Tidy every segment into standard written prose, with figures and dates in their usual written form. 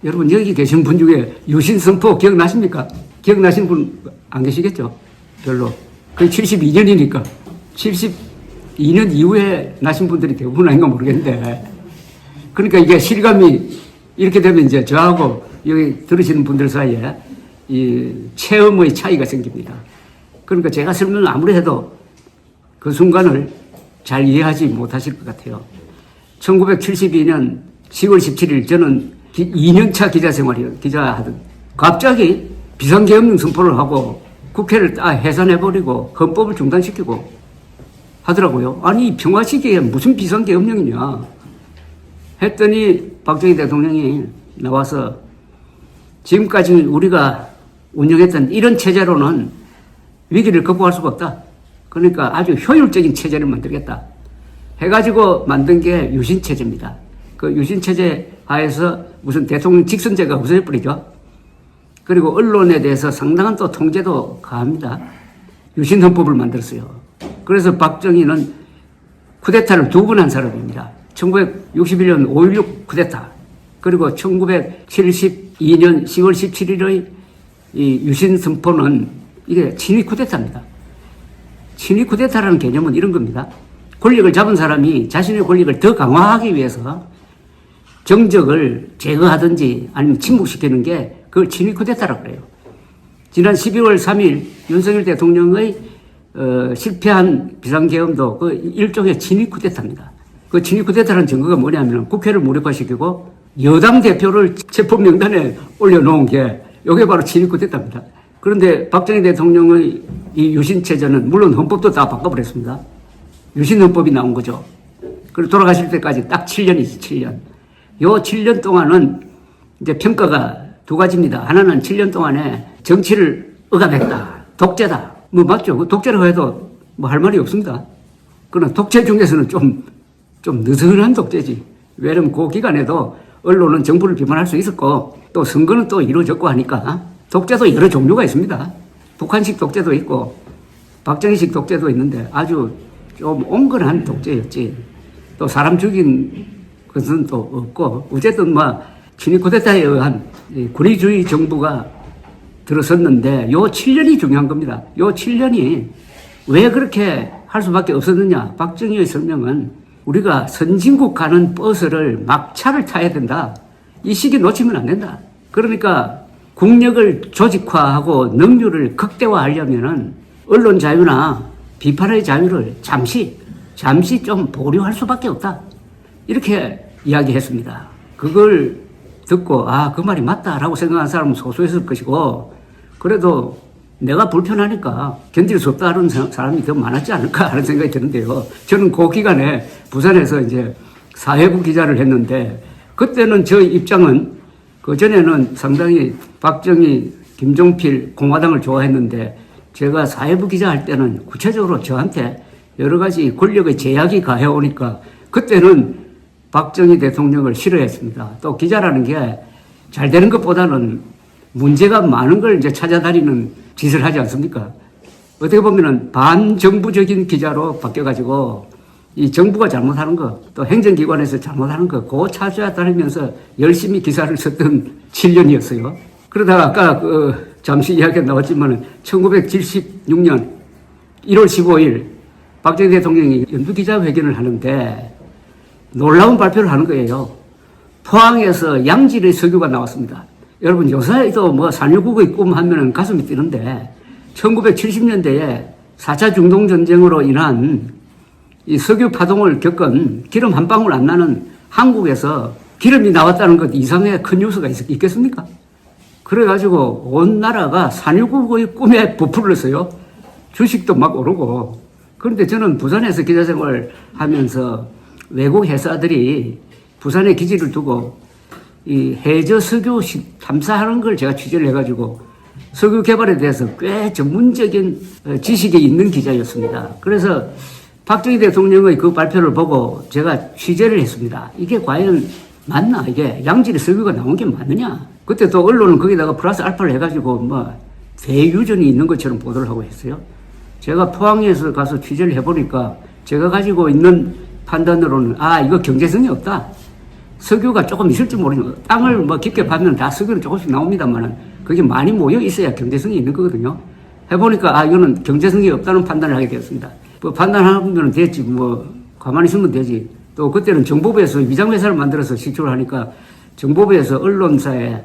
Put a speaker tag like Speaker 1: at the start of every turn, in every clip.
Speaker 1: 여러분 여기 계신 분 중에 유신선포 기억나십니까? 기억나시는 분 안 계시겠죠? 별로. 그게 72년이니까 72년 이후에 나신 분들이 대부분 아닌가 모르겠는데, 그러니까 이게 실감이 이렇게 되면 이제 저하고 여기 들으시는 분들 사이에 이 체험의 차이가 생깁니다. 그러니까 제가 설명을 아무리 해도 그 순간을 잘 이해하지 못하실 것 같아요. 1972년 10월 17일 저는 2년차 기자하던 갑자기 비상계엄령 선포를 하고 국회를 다 해산해버리고 헌법을 중단시키고 하더라고요. 아니 평화 시기에 무슨 비상계엄령이냐 했더니 박정희 대통령이 나와서 지금까지 우리가 운영했던 이런 체제로는 위기를 극복할 수가 없다. 그러니까 아주 효율적인 체제를 만들겠다 해가지고 만든 게 유신체제입니다. 그 유신체제 하에서 무슨 대통령 직선제가 없어져버리죠. 그리고 언론에 대해서 상당한 또 통제도 가합니다. 유신헌법을 만들었어요. 그래서 박정희는 쿠데타를 2번 한 사람입니다. 1961년 5.16 쿠데타, 그리고 1972년 10월 17일의 이 유신 선포는 이게 친위 쿠데타입니다. 친위 쿠데타라는 개념은 이런 겁니다. 권력을 잡은 사람이 자신의 권력을 더 강화하기 위해서 정적을 제거하든지 아니면 침묵시키는 게 그걸 친위 쿠데타라고 그래요. 지난 12월 3일 윤석열 대통령의 실패한 비상계엄도 그 일종의 친위 쿠데타입니다. 그 친위 쿠데타라는 증거가 뭐냐면 국회를 무력화시키고 여당 대표를 체포 명단에 올려놓은 게 이게 바로 친위 쿠데타입니다. 그런데 박정희 대통령의 이 유신체제는 물론 헌법도 다 바꿔버렸습니다. 유신헌법이 나온 거죠. 그리고 돌아가실 때까지 딱 7년이지, 7년. 요 7년 동안은 이제 평가가 2가지입니다. 하나는 7년 동안에 정치를 억압했다. 독재다. 뭐 맞죠. 그 독재라고 해도 뭐 할 말이 없습니다. 그러나 독재 중에서는 좀 느슨한 독재지. 왜냐면 그 기간에도 언론은 정부를 비판할 수 있었고 또 선거는 또 이루어졌고 하니까 독재도 여러 종류가 있습니다. 북한식 독재도 있고 박정희식 독재도 있는데 아주 좀 온건한 독재였지. 또 사람 죽인 것은 또 없고 어쨌든 뭐 친위 쿠데타에 의한 군의주의 정부가 들어섰는데 요 7년이 중요한 겁니다. 요 7년이 왜 그렇게 할 수밖에 없었느냐. 박정희의 설명은 우리가 선진국 가는 버스를 막차를 타야 된다. 이 시기 놓치면 안 된다. 그러니까 국력을 조직화하고 능률을 극대화하려면은 언론 자유나 비판의 자유를 잠시 좀 보류할 수밖에 없다. 이렇게 이야기했습니다. 그걸 듣고 그 말이 맞다라고 생각한 사람은 소수였을 것이고, 그래도 내가 불편하니까 견딜 수 없다는 사람이 더 많았지 않을까 하는 생각이 드는데요. 저는 그 기간에 부산에서 이제 사회부 기자를 했는데, 그때는 저 입장은 그전에는 상당히 박정희, 김종필, 공화당을 좋아했는데, 제가 사회부 기자 할 때는 구체적으로 저한테 여러 가지 권력의 제약이 가해오니까 그때는 박정희 대통령을 싫어했습니다. 또 기자라는 게 잘 되는 것보다는 문제가 많은 걸 이제 찾아다니는 짓을 하지 않습니까? 어떻게 보면은 반정부적인 기자로 바뀌어가지고 이 정부가 잘못하는 거, 또 행정기관에서 잘못하는 거, 그거 찾아다니면서 열심히 기사를 썼던 7년이었어요. 그러다가 아까 잠시 이야기가 나왔지만 1976년 1월 15일 박정희 대통령이 연두기자회견을 하는데 놀라운 발표를 하는 거예요. 포항에서 양질의 석유가 나왔습니다. 여러분 요새도 뭐 산유국의 꿈 하면은 가슴이 뛰는데 1970년대에 4차 중동전쟁으로 인한 이 석유 파동을 겪은 기름 한 방울 안 나는 한국에서 기름이 나왔다는 것 이상의 큰 뉴스가 있겠습니까? 그래가지고 온 나라가 산유국의 꿈에 부풀었어요. 주식도 막 오르고. 그런데 저는 부산에서 기자생활 하면서 외국 회사들이 부산에 기지를 두고 이 해저 석유 탐사하는 걸 제가 취재를 해가지고 석유 개발에 대해서 꽤 전문적인 지식이 있는 기자였습니다. 그래서 박정희 대통령의 그 발표를 보고 제가 취재를 했습니다. 이게 과연 맞나? 이게 양질의 석유가 나온 게 맞느냐? 그때 또 언론은 거기다가 플러스 알파를 해가지고 뭐 대유전이 있는 것처럼 보도를 하고 했어요. 제가 포항에서 가서 취재를 해보니까 제가 가지고 있는 판단으로는 이거 경제성이 없다. 석유가 조금 있을지 모르죠. 땅을 뭐 깊게 파면 다 석유는 조금씩 나옵니다만 그게 많이 모여 있어야 경제성이 있는 거거든요. 해보니까 이거는 경제성이 없다는 판단을 하게 되었습니다. 뭐 판단하면 됐지 뭐 가만히 있으면 되지. 또 그때는 정보부에서 위장회사를 만들어서 시초를 하니까 정보부에서 언론사에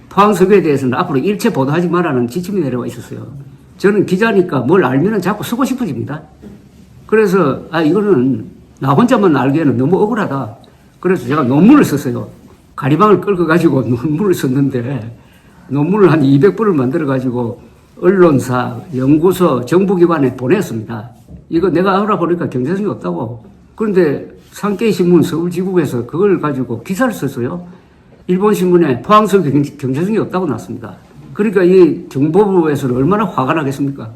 Speaker 1: 포항석유에 대해서는 앞으로 일체 보도하지 말라는 지침이 내려와 있었어요. 저는 기자니까 뭘 알면은 자꾸 쓰고 싶어집니다. 그래서 이거는 나 혼자만 알기에는 너무 억울하다. 그래서 제가 논문을 썼어요. 가리방을 끌고 가지고 논문을 썼는데 논문을 한 200부를 만들어 가지고 언론사, 연구소, 정부기관에 보냈습니다. 이거 내가 알아보니까 경제성이 없다고. 그런데 산케이신문 서울지국에서 그걸 가지고 기사를 썼어요. 일본 신문에 포항석유 경제성이 없다고 났습니다. 그러니까 이 정보부에서는 얼마나 화가 나겠습니까?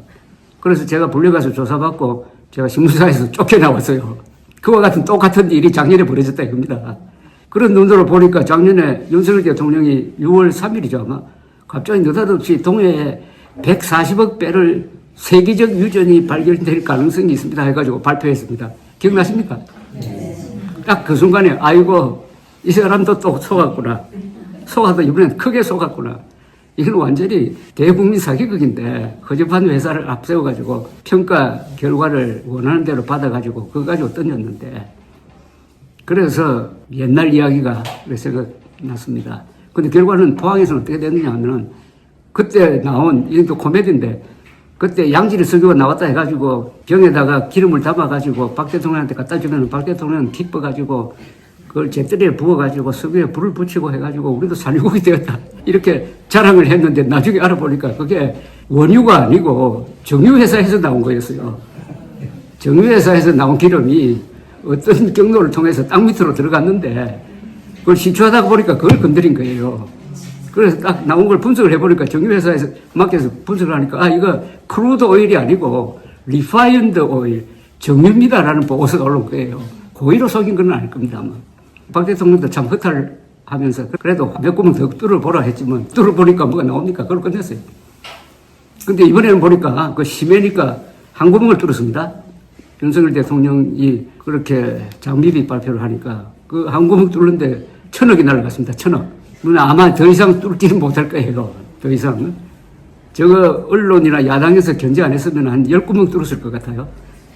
Speaker 1: 그래서 제가 불려가서 조사받고 제가 신문사에서 쫓겨나왔어요. 그와 같은 똑같은 일이 작년에 벌어졌다 이겁니다. 그런 논조를 보니까 작년에 윤석열 대통령이 6월 3일이죠 아마 갑자기 느닷없이 동해에 140억 배럴 세계적 유전이 발견될 가능성이 있습니다 해가지고 발표했습니다. 기억나십니까? 딱 그 순간에 아이고 이 사람도 또 속았구나. 속아도 이번엔 크게 속았구나. 이건 완전히 대국민 사기극인데 허접한 회사를 앞세워가지고 평가 결과를 원하는 대로 받아가지고 그거 가지고 던졌는데 그래서 옛날 이야기가 생각났습니다. 근데 결과는 포항에서는 어떻게 됐느냐 하면은 그때 나온 이것도 코미디인데 그때 양질의 석유가 나왔다 해가지고 병에다가 기름을 담아가지고 박 대통령한테 갖다 주면 박 대통령은 기뻐가지고 그걸 재떨이에 부어가지고 석유에 불을 붙이고 해가지고 우리도 산유국이 되었다. 이렇게 자랑을 했는데 나중에 알아보니까 그게 원유가 아니고 정유회사에서 나온 거였어요. 정유회사에서 나온 기름이 어떤 경로를 통해서 땅 밑으로 들어갔는데 그걸 시추하다 보니까 그걸 건드린 거예요. 그래서 딱 나온 걸 분석을 해보니까 정유회사에서 맡겨서 분석을 하니까 이거 크루드 오일이 아니고 리파이언드 오일, 정유입니다라는 보고서가 올라온 거예요. 고의로 속인 건 아닐 겁니다 아마. 박 대통령도 참 허탈하면서 그래도 몇 구멍 더 뚫어보라 했지만 뚫어보니까 뭐가 나옵니까? 그걸 끝냈어요. 근데 이번에는 보니까 그 심해니까 한 구멍을 뚫었습니다. 윤석열 대통령이 그렇게 장비비 발표를 하니까 그 한 구멍 뚫는데 1,000억이 날아갔습니다. 1,000억. 아마 더 이상 뚫지는 못할 거예요. 더 이상. 저거 언론이나 야당에서 견제 안 했으면 한 10구멍 뚫었을 것 같아요.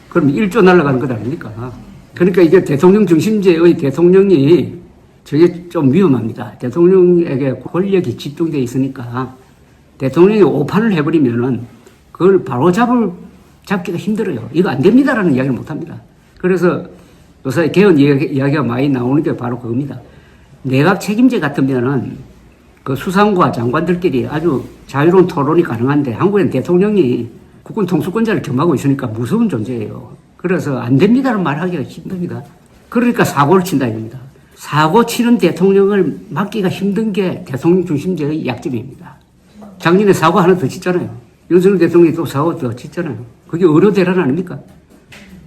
Speaker 1: 그럼 1조 날아가는 것 아닙니까? 그러니까 이게 대통령 중심제의 대통령이 저게 좀 위험합니다. 대통령에게 권력이 집중되어 있으니까 대통령이 오판을 해버리면은 그걸 바로 잡기가 힘들어요. 이거 안 됩니다라는 이야기를 못 합니다. 그래서 요새 개헌 이야기가 많이 나오는 게 바로 그겁니다. 내각 책임제 같으면은 그 수상과 장관들끼리 아주 자유로운 토론이 가능한데 한국엔 대통령이 국군 통수권자를 겸하고 있으니까 무서운 존재예요. 그래서 안 됩니다라는 말 하기가 힘듭니다. 그러니까 사고를 친다 이겁니다. 사고 치는 대통령을 막기가 힘든 게 대통령 중심제의 약점입니다. 작년에 사고 하나 더 쳤잖아요. 윤석열 대통령이 또 사고 더 쳤잖아요. 그게 의료 대란 아닙니까?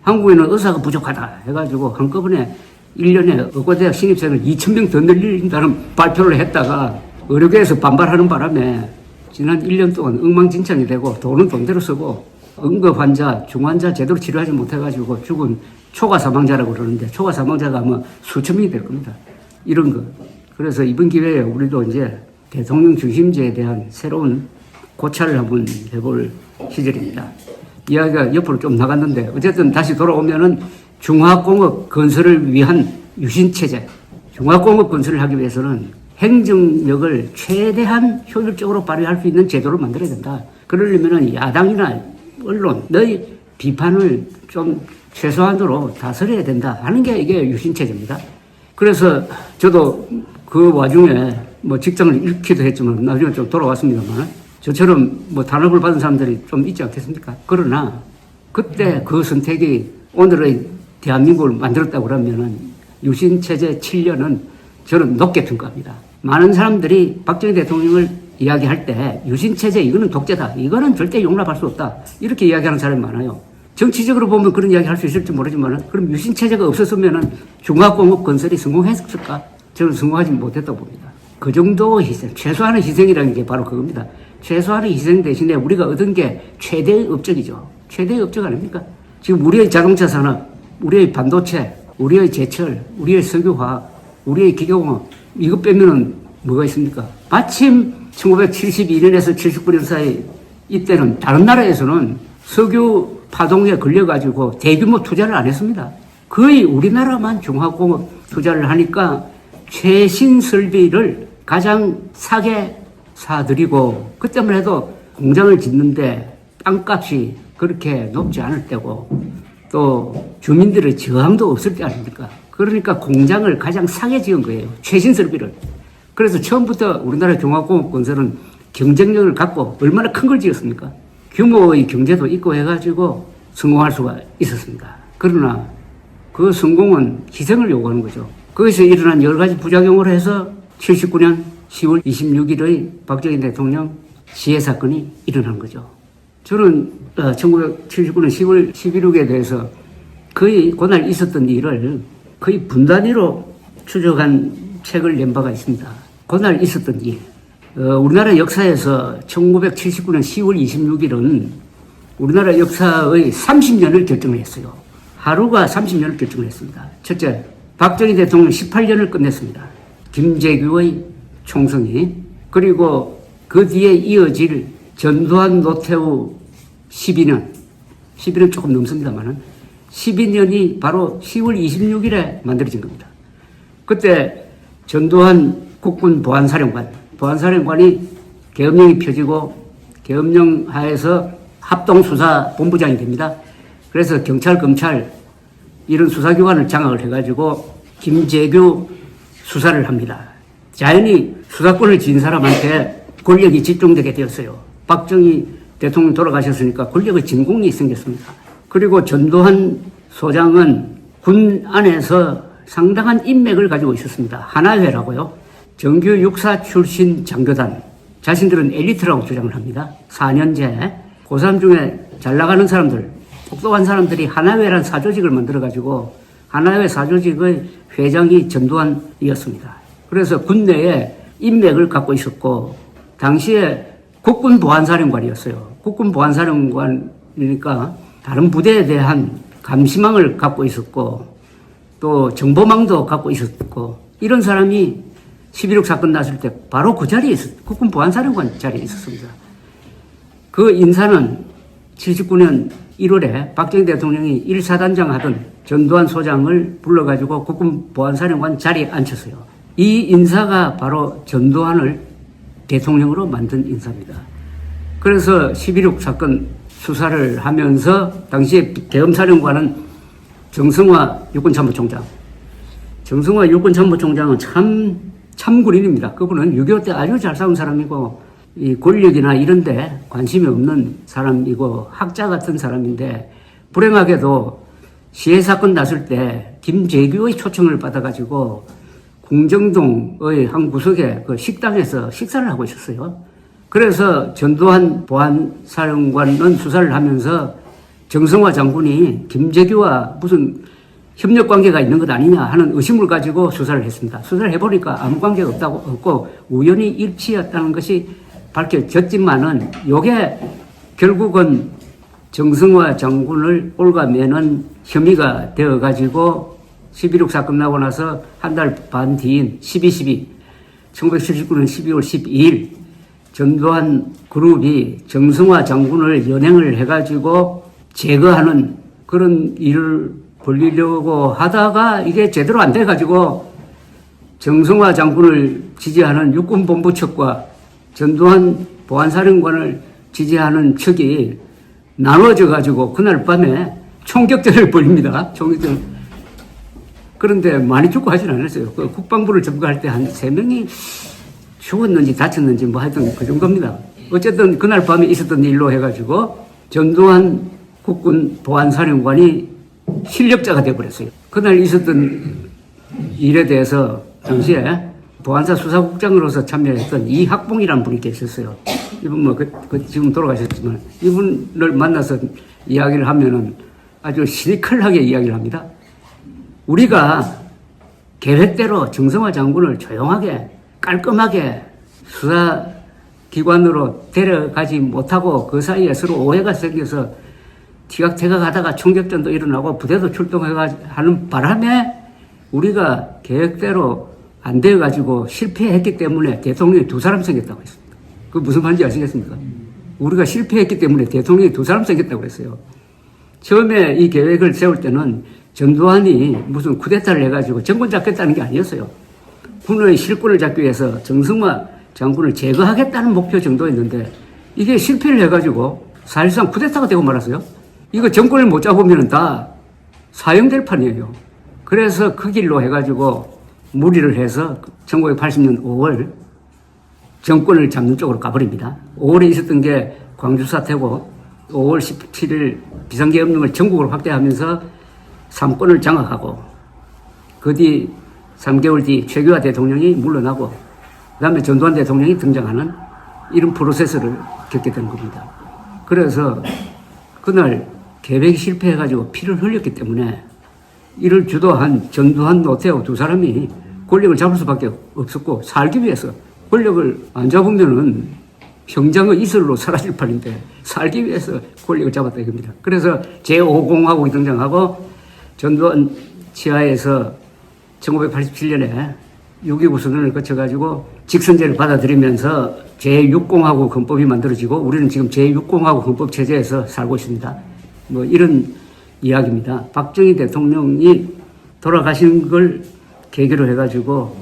Speaker 1: 한국에는 의사가 부족하다 해가지고 한꺼번에 1년에 의과대학 신입생을 2,000명 더 늘린다는 발표를 했다가 의료계에서 반발하는 바람에 지난 1년 동안 엉망진창이 되고 돈은 돈대로 쓰고 응급 환자, 중환자 제대로 치료하지 못해가지고 죽은 초과 사망자라고 그러는데 초과 사망자가 아마 수천 명이 될 겁니다. 이런 거. 그래서 이번 기회에 우리도 이제 대통령 중심제에 대한 새로운 고찰을 한번 해볼 시절입니다. 이야기가 옆으로 좀 나갔는데 어쨌든 다시 돌아오면은 중화공업 건설을 위한 유신체제. 중화공업 건설을 하기 위해서는 행정력을 최대한 효율적으로 발휘할 수 있는 제도를 만들어야 된다. 그러려면은 야당이나 언론, 너희 비판을 좀 최소한으로 다스려야 된다 하는 게 이게 유신체제입니다. 그래서 저도 그 와중에 뭐 직장을 잃기도 했지만 나중에 좀 돌아왔습니다만 저처럼 뭐 단업을 받은 사람들이 좀 있지 않겠습니까? 그러나 그때 그 선택이 오늘의 대한민국을 만들었다고 그러면은 유신체제 7년은 저는 높게 평가합니다. 많은 사람들이 박정희 대통령을 이야기할 때 유신체제 이거는 독재다. 이거는 절대 용납할 수 없다. 이렇게 이야기하는 사람이 많아요. 정치적으로 보면 그런 이야기 할 수 있을지 모르지만 그럼 유신체제가 없었으면 중화공업 건설이 성공했을까? 저는 성공하지 못했다고 봅니다. 그 정도 희생, 최소한의 희생이라는 게 바로 그겁니다. 최소한의 희생 대신에 우리가 얻은 게 최대의 업적이죠. 최대의 업적 아닙니까? 지금 우리의 자동차 산업, 우리의 반도체, 우리의 제철, 우리의 석유화 우리의 기경은 이거 빼면은 뭐가 있습니까? 마침 1972년에서 79년 사이 이때는 다른 나라에서는 석유 파동에 걸려가지고 대규모 투자를 안 했습니다. 거의 우리나라만 중화공업 투자를 하니까 최신 설비를 가장 싸게 사들이고 그때만 해도 공장을 짓는데 땅값이 그렇게 높지 않을 때고 또 주민들의 저항도 없을 때 아닙니까? 그러니까 공장을 가장 싸게 지은 거예요. 최신 설비를. 그래서 처음부터 우리나라 중화공업 건설은 경쟁력을 갖고 얼마나 큰 걸 지었습니까? 규모의 경제도 있고 해가지고 성공할 수가 있었습니다. 그러나 그 성공은 희생을 요구하는 거죠. 거기서 일어난 여러 가지 부작용으로 해서 79년 10월 26일의 박정희 대통령 시해 사건이 일어난 거죠. 저는 1979년 10월 11일에 대해서 거의 그날 있었던 일을 거의 분단위로 추적한 책을 낸 바가 있습니다. 그날 있었던 일. 우리나라 역사에서 1979년 10월 26일은 우리나라 역사의 30년을 결정을 했어요. 하루가 30년을 결정을 했습니다. 첫째, 박정희 대통령 18년을 끝냈습니다. 김재규의 총성이. 그리고 그 뒤에 이어질 전두환 노태우 12년 조금 넘습니다만은 12년이 바로 10월 26일에 만들어진 겁니다. 그때 전두환 국군 보안사령관이 계엄령이 펴지고 계엄령 하에서 합동수사본부장이 됩니다. 그래서 경찰, 검찰 이런 수사기관을 장악을 해가지고 김재규 수사를 합니다. 자연히 수사권을 지닌 사람한테 권력이 집중되게 되었어요. 박정희 대통령 돌아가셨으니까 권력의 진공이 생겼습니다. 그리고 전두환 소장은 군 안에서 상당한 인맥을 가지고 있었습니다. 하나회라고요. 정규 육사 출신 장교단. 자신들은 엘리트라고 주장을 합니다. 4년제. 고3 중에 잘 나가는 사람들, 똑똑한 사람들이 하나회라는 사조직을 만들어가지고 하나회 사조직의 회장이 전두환이었습니다. 그래서 군내에 인맥을 갖고 있었고 당시에 국군보안사령관이었어요. 국군보안사령관이니까 다른 부대에 대한 감시망을 갖고 있었고 또 정보망도 갖고 있었고 이런 사람이 11.6 사건 났을 때 바로 그 자리에 국군보안사령관 자리에 있었습니다. 그 인사는 79년 1월에 박정희 대통령이 1사단장 하던 전두환 소장을 불러가지고 국군보안사령관 자리에 앉혔어요. 이 인사가 바로 전두환을 대통령으로 만든 인사입니다. 그래서 11.6 사건 수사를 하면서 당시에 계엄사령관은 정승화 육군참모총장. 정승화 육군참모총장은 참군인입니다. 그분은 6.25 때 아주 잘 싸운 사람이고 이 권력이나 이런 데 관심이 없는 사람이고 학자 같은 사람인데 불행하게도 시해 사건 났을 때 김재규의 초청을 받아가지고 궁정동의 한 구석에 그 식당에서 식사를 하고 있었어요. 그래서 전두환 보안사령관은 수사를 하면서 정성화 장군이 김재규와 무슨 협력 관계가 있는 것 아니냐 하는 의심을 가지고 수사를 했습니다. 수사를 해보니까 아무 관계가 없고 우연히 일치였다는 것이 밝혀졌지만은 요게 결국은 정성화 장군을 올가매는 혐의가 되어가지고 11.6 사건 나고 나서 한 달 반 뒤인 1979년 12월 12일 전두환 그룹이 정성화 장군을 연행을 해가지고 제거하는 그런 일을 벌리려고 하다가 이게 제대로 안 돼가지고 정성화 장군을 지지하는 육군본부 측과 전두환 보안사령관을 지지하는 측이 나눠져가지고 그날 밤에 총격전을 벌입니다. 총격전. 그런데 많이 죽고 하진 않았어요. 그 국방부를 점거할 때 한 3명이 죽었는지 다쳤는지 뭐 하여튼 그 정도입니다. 어쨌든 그날 밤에 있었던 일로 해가지고 전두환 국군 보안사령관이 실력자가 되어버렸어요. 그날 있었던 일에 대해서 당시에 보안사 수사국장으로서 참여했던 이학봉이라는 분이 계셨어요. 이분 지금 돌아가셨지만 이분을 만나서 이야기를 하면은 아주 시니컬하게 이야기를 합니다. 우리가 계획대로 정성화 장군을 조용하게 깔끔하게 수사기관으로 데려가지 못하고 그 사이에 서로 오해가 생겨서 티각태각 하다가 총격전도 일어나고 부대도 출동해가 하는 바람에 우리가 계획대로 안 돼가지고 실패했기 때문에 대통령이 두 사람 생겼다고 했습니다. 그 무슨 말인지 아시겠습니까? 우리가 실패했기 때문에 대통령이 두 사람 생겼다고 했어요. 처음에 이 계획을 세울 때는 전두환이 무슨 쿠데타를 해가지고 정권 잡겠다는 게 아니었어요. 군의 실권을 잡기 위해서 정승화 장군을 제거하겠다는 목표 정도였는데 이게 실패를 해가지고 사실상 쿠데타가 되고 말았어요. 이거 정권을 못 잡으면 다 사형될 판이에요. 그래서 그 길로 해가지고 무리를 해서 1980년 5월 정권을 잡는 쪽으로 가버립니다. 5월에 있었던 게 광주 사태고 5월 17일 비상계엄령을 전국으로 확대하면서 3권을 장악하고 그 뒤 3개월 뒤 최규하 대통령이 물러나고 그 다음에 전두환 대통령이 등장하는 이런 프로세스를 겪게 된 겁니다. 그래서 그날 계획이 실패해가지고 피를 흘렸기 때문에 이를 주도한 전두환, 노태우 두 사람이 권력을 잡을 수밖에 없었고 살기 위해서 권력을 안 잡으면은 평장의 이슬로 사라질 판인데 살기 위해서 권력을 잡았다 이겁니다. 그래서 제5공화국이 등장하고 전두환 치하에서 1987년에 6.29 선언을 거쳐가지고 직선제를 받아들이면서 제6공화국 헌법이 만들어지고 우리는 지금 제6공화국 헌법 체제에서 살고 있습니다. 뭐 이런 이야기입니다. 박정희 대통령이 돌아가신 걸 계기로 해가지고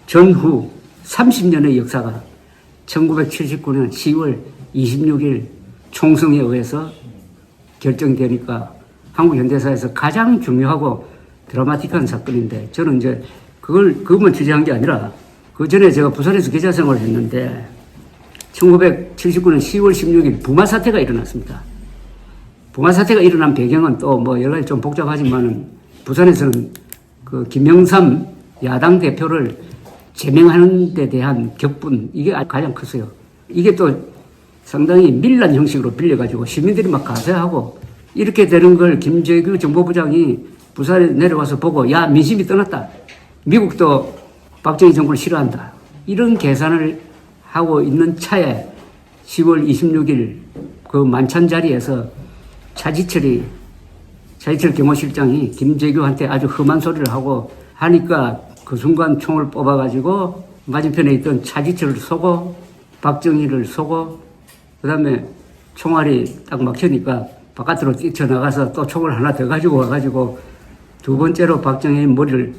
Speaker 1: 전후 30년의 역사가 1979년 10월 26일 총성에 의해서 결정되니까 한국 현대사에서 가장 중요하고 드라마틱한 사건인데 저는 이제 그것만 취재한 게 아니라 그 전에 제가 부산에서 기자 생활을 했는데 1979년 10월 16일 부마 사태가 일어났습니다. 부마 사태가 일어난 배경은 또 뭐 여러 가지 좀 복잡하지만은 부산에서는 그 김영삼 야당 대표를 제명하는 데 대한 격분 이게 가장 컸어요. 이게 또 상당히 밀란 형식으로 빌려가지고 시민들이 막 가세하고 이렇게 되는 걸 김재규 정보부장이 부산에 내려와서 보고 야 민심이 떠났다. 미국도 박정희 정권을 싫어한다. 이런 계산을 하고 있는 차에 10월 26일 그 만찬 자리에서 차지철 경호실장이 김재규한테 아주 험한 소리를 하고 하니까 그 순간 총을 뽑아가지고 맞은편에 있던 차지철을 쏘고 박정희를 쏘고 그 다음에 총알이 딱 막히니까 바깥으로 뛰쳐나가서 또 총을 하나 더 가지고 와가지고 두 번째로 박정희 머리를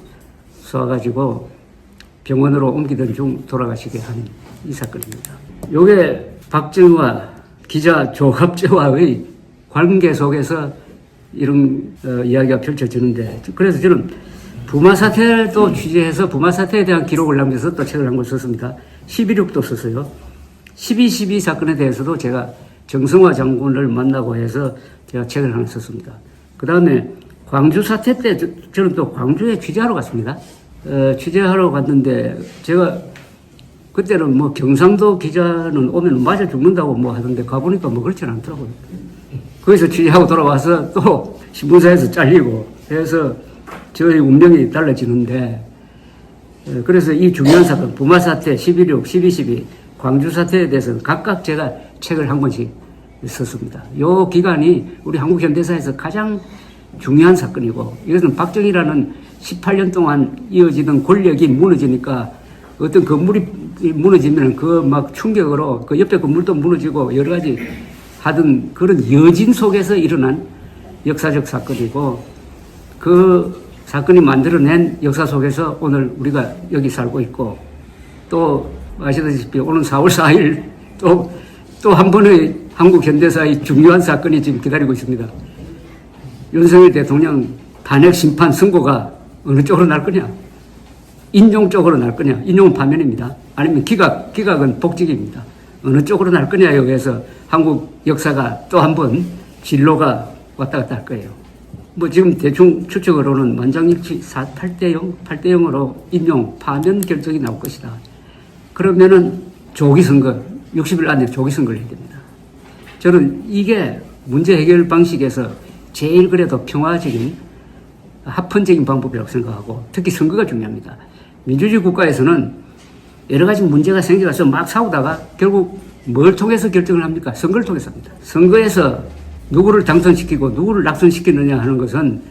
Speaker 1: 쏘아가지고 병원으로 옮기던 중 돌아가시게 한 이 사건입니다. 요게 박정희와 기자 조갑재와의 관계 속에서 이런 이야기가 펼쳐지는데 그래서 저는 부마 사태도 취재해서 부마 사태에 대한 기록을 남겨서 또 책을 한 권 썼습니다. 11.6도 썼어요. 12.12 사건에 대해서도 제가 정승화 장군을 만나고 해서 제가 책을 하나 썼습니다. 그 다음에 광주 사태 때 저는 또 광주에 취재하러 갔습니다. 취재하러 갔는데 제가 그때는 뭐 경상도 기자는 오면 맞아 죽는다고 뭐 하던데 가보니까 뭐 그렇지는 않더라고요. 거기서 취재하고 돌아와서 또 신문사에서 잘리고 그래서 저희 운명이 달라지는데 그래서 이 중요한 사건 부마 사태, 11.6, 12.12 광주 사태에 대해서는 각각 제가 책을 한 권씩 썼습니다. 이 기간이 우리 한국 현대사에서 가장 중요한 사건이고 이것은 박정희라는 18년 동안 이어지던 권력이 무너지니까 어떤 건물이 무너지면 그 막 충격으로 그 옆에 건물도 무너지고 여러 가지 하던 그런 여진 속에서 일어난 역사적 사건이고 그 사건이 만들어낸 역사 속에서 오늘 우리가 여기 살고 있고 또 아시다시피 오늘 4월 4일 또 한 번의 한국 현대사의 중요한 사건이 지금 기다리고 있습니다. 윤석열 대통령 탄핵 심판 선고가 어느 쪽으로 날 거냐? 인용 쪽으로 날 거냐? 인용은 파면입니다. 아니면 기각은 복직입니다. 어느 쪽으로 날 거냐에 의해서 한국 역사가 또 한 번 진로가 왔다 갔다 할 거예요. 뭐 지금 대충 추측으로는 만장일치 8대 0으로 인용 파면 결정이 나올 것이다. 그러면은 조기 선거 60일 안에 조기 선거를 해야 됩니다. 저는 이게 문제 해결 방식에서 제일 그래도 평화적인 합헌적인 방법이라고 생각하고 특히 선거가 중요합니다. 민주주의 국가에서는 여러 가지 문제가 생겨서 막 싸우다가 결국 뭘 통해서 결정을 합니까? 선거를 통해서 합니다. 선거에서 누구를 당선시키고 누구를 낙선시키느냐 하는 것은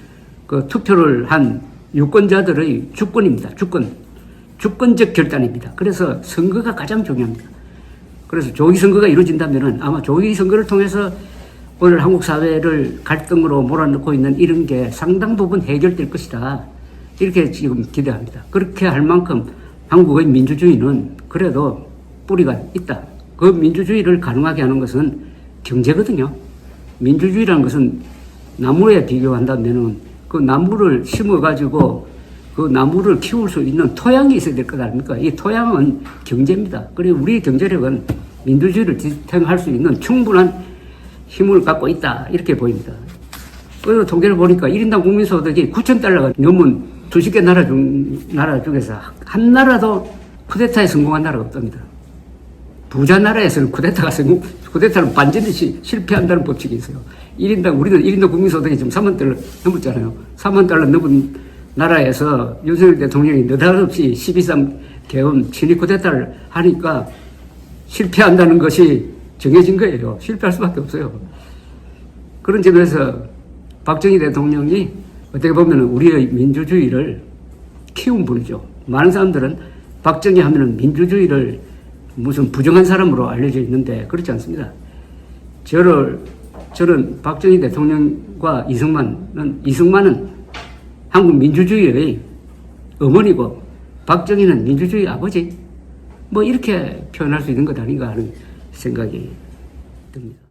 Speaker 1: 그 투표를 한 유권자들의 주권입니다. 주권. 주권적 결단입니다. 그래서 선거가 가장 중요합니다. 그래서 조기 선거가 이루어진다면은 아마 조기 선거를 통해서 오늘 한국 사회를 갈등으로 몰아넣고 있는 이런 게 상당 부분 해결될 것이다. 이렇게 지금 기대합니다. 그렇게 할 만큼 한국의 민주주의는 그래도 뿌리가 있다. 그 민주주의를 가능하게 하는 것은 경제거든요. 민주주의라는 것은 나무에 비교한다면은 그 나무를 심어가지고 그 나무를 키울 수 있는 토양이 있어야 될 것 아닙니까? 이 토양은 경제입니다. 그리고 우리 경제력은 민주주의를 지탱할 수 있는 충분한 힘을 갖고 있다. 이렇게 보입니다. 그 통계를 보니까 1인당 국민소득이 9,000달러가 넘은 수십 개 나라 중에서 한 나라도 쿠데타에 성공한 나라가 없답니다. 부자 나라에서는 쿠데타는 반드시 실패한다는 법칙이 있어요. 우리는 1인당 국민소득이 지금 3만 달러 넘었잖아요. 3만 달러 넘은 나라에서 윤석열 대통령이 느닷없이 12.3 개헌 친위 쿠데타를 하니까 실패한다는 것이 정해진 거예요. 실패할 수밖에 없어요. 그런 점에서 박정희 대통령이 어떻게 보면 우리의 민주주의를 키운 분이죠. 많은 사람들은 박정희 하면은 민주주의를 무슨 부정한 사람으로 알려져 있는데 그렇지 않습니다. 저는 박정희 대통령과 이승만은 한국 민주주의의 어머니고 박정희는 민주주의 아버지 뭐 이렇게 표현할 수 있는 것 아닌가 하는 생각이 듭니다.